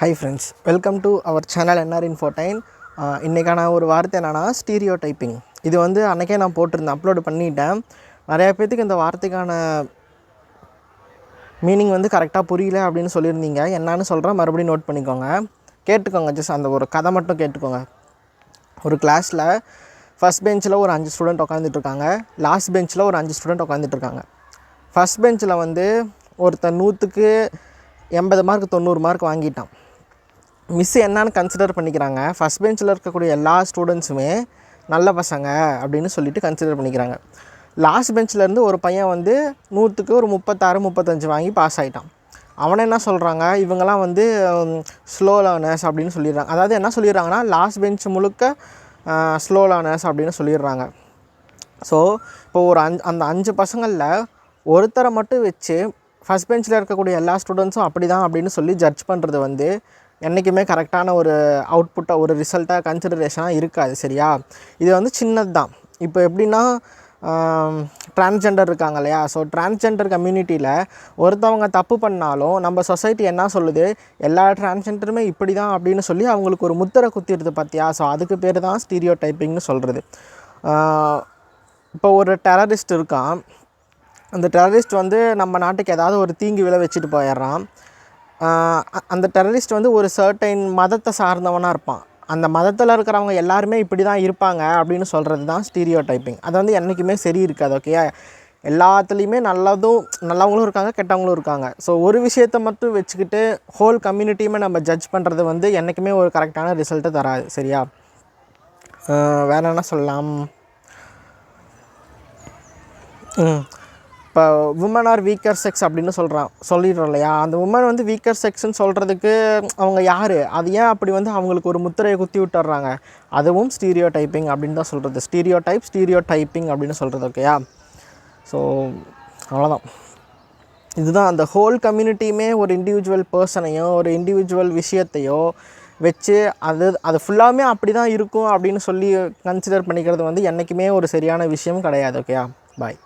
Hi friends, welcome to our channel NR Infotime. இன்றைக்கான ஒரு வார்த்தை என்னென்னா ஸ்டீரியோ டைப்பிங். இது வந்து அன்றைக்கே நான் போட்டிருந்தேன், அப்லோடு பண்ணிட்டேன். நிறையா பேர்த்துக்கு இந்த வார்த்தைக்கான மீனிங் வந்து கரெக்டாக புரியல அப்படின்னு சொல்லியிருந்தீங்க. என்னான்னு சொல்கிறேன், மறுபடியும் நோட் பண்ணிக்கோங்க, கேட்டுக்கோங்க. ஜஸ்ட் அந்த ஒரு கதை மட்டும் கேட்டுக்கோங்க. ஒரு கிளாஸில் ஃபஸ்ட் பெஞ்சில் ஒரு 5 ஸ்டூடெண்ட் உட்காந்துட்ருக்காங்க, லாஸ்ட் பெஞ்சில் ஒரு 5 ஸ்டூடெண்ட் உட்காந்துட்ருக்காங்க. ஃபஸ்ட் பெஞ்சில் வந்து ஒருத்தர் 100க்கு 80 மார்க் 90 மார்க் வாங்கிட்டான். மிஸ்ஸு என்னான்னு கன்சிடர் பண்ணிக்கிறாங்க, ஃபஸ்ட் பெஞ்சில் இருக்கக்கூடிய எல்லா ஸ்டூடெண்ட்ஸுமே நல்ல பசங்க அப்படின்னு சொல்லிட்டு கன்சிடர் பண்ணிக்கிறாங்க. லாஸ்ட் பெஞ்சிலேருந்து ஒரு பையன் வந்து 100க்கு ஒரு 36 35 வாங்கி பாஸ் ஆகிட்டான். அவனை என்ன சொல்கிறாங்க, இவங்கெல்லாம் வந்து ஸ்லோ லேர்னர்ஸ் அப்படின்னு சொல்லிடுறாங்க. அதாவது என்ன சொல்லிடுறாங்கன்னா, லாஸ்ட் பெஞ்ச் முழுக்க ஸ்லோ லேர்னர்ஸ் அப்படின்னு சொல்லிடுறாங்க. ஸோ இப்போ ஒரு அந்த 5 பசங்களில் ஒருத்தரை மட்டும் வச்சு ஃபஸ்ட் பெஞ்சில் இருக்கக்கூடிய எல்லா ஸ்டூடெண்ட்ஸும் அப்படி தான் அப்படின்னு சொல்லி ஜட்ஜ் பண்ணுறது வந்து என்றைக்குமே கரெக்டான ஒரு அவுட்புட்டாக ஒரு ரிசல்ட்டாக கன்சிடரேஷனாக இருக்காது. சரியா? இது வந்து சின்னது தான். இப்போ எப்படின்னா, டிரான்ஸ்ஜெண்டர் இருக்காங்க இல்லையா? ஸோ டிரான்ஸ்ஜெண்டர் கம்யூனிட்டியில் ஒருத்தவங்க தப்பு பண்ணாலும் நம்ம சொசைட்டி என்ன சொல்லுது, எல்லா டிரான்ஸ்ஜெண்டருமே இப்படி தான் அப்படின்னு சொல்லி அவங்களுக்கு ஒரு முத்திரை குத்திடுது பார்த்தியா? ஸோ அதுக்கு பேர் தான் ஸ்டீரியோ டைப்பிங்னு சொல்கிறது. இப்போ ஒரு டெரரிஸ்ட் இருக்கான். அந்த டெரரிஸ்ட் வந்து நம்ம நாட்டுக்கு ஏதாவது ஒரு தீங்கு விளைவிச்சிட்டு போயிடுறான். அந்த டெரரிஸ்ட் வந்து ஒரு சர்டைன் மதத்தை சார்ந்தவனாக இருப்பான். அந்த மதத்தில் இருக்கிறவங்க எல்லாருமே இப்படி தான் இருப்பாங்க அப்படின்னு சொல்கிறது தான் ஸ்டீரியோ டைப்பிங். அது வந்து என்றைக்குமே சரி இருக்காது. ஓகே, எல்லாத்துலேயுமே நல்லவங்களும் இருக்காங்க, கெட்டவங்களும் இருக்காங்க. ஸோ ஒரு விஷயத்தை மட்டும் வச்சுக்கிட்டு ஹோல் கம்யூனிட்டியுமே நம்ம ஜட்ஜ் பண்ணுறது வந்து என்றைக்குமே ஒரு கரெக்டான ரிசல்ட்டை தராது. சரியா? வேறு என்ன சொல்லலாம்? இப்போ உமன் ஆர் வீக்கர் செக்ஸ் அப்படின்னு சொல்லிடுறோம் இல்லையா? அந்த உமன் வந்து வீக்கர் செக்ஸ்ன்னு சொல்கிறதுக்கு அவங்க யார், அது ஏன் அப்படி வந்து அவங்களுக்கு ஒரு முத்திரையை குத்தி விட்டுறாங்க? அதுவும் ஸ்டீரியோ டைப்பிங் அப்படின்னு தான் சொல்கிறது. ஸ்டீரியோ டைப்பிங் அப்படின்னு சொல்கிறது. ஓகேயா? ஸோ அவ்வளோதான். இதுதான் அந்த ஹோல் கம்யூனிட்டியுமே ஒரு இண்டிவிஜுவல் பர்சனையோ ஒரு இண்டிவிஜுவல் விஷயத்தையோ வச்சு அது ஃபுல்லாமே அப்படி தான் இருக்கும் அப்படின்னு சொல்லி கன்சிடர் பண்ணிக்கிறது வந்து என்றைக்குமே ஒரு சரியான விஷயம் கிடையாது. ஓகேயா? பாய்.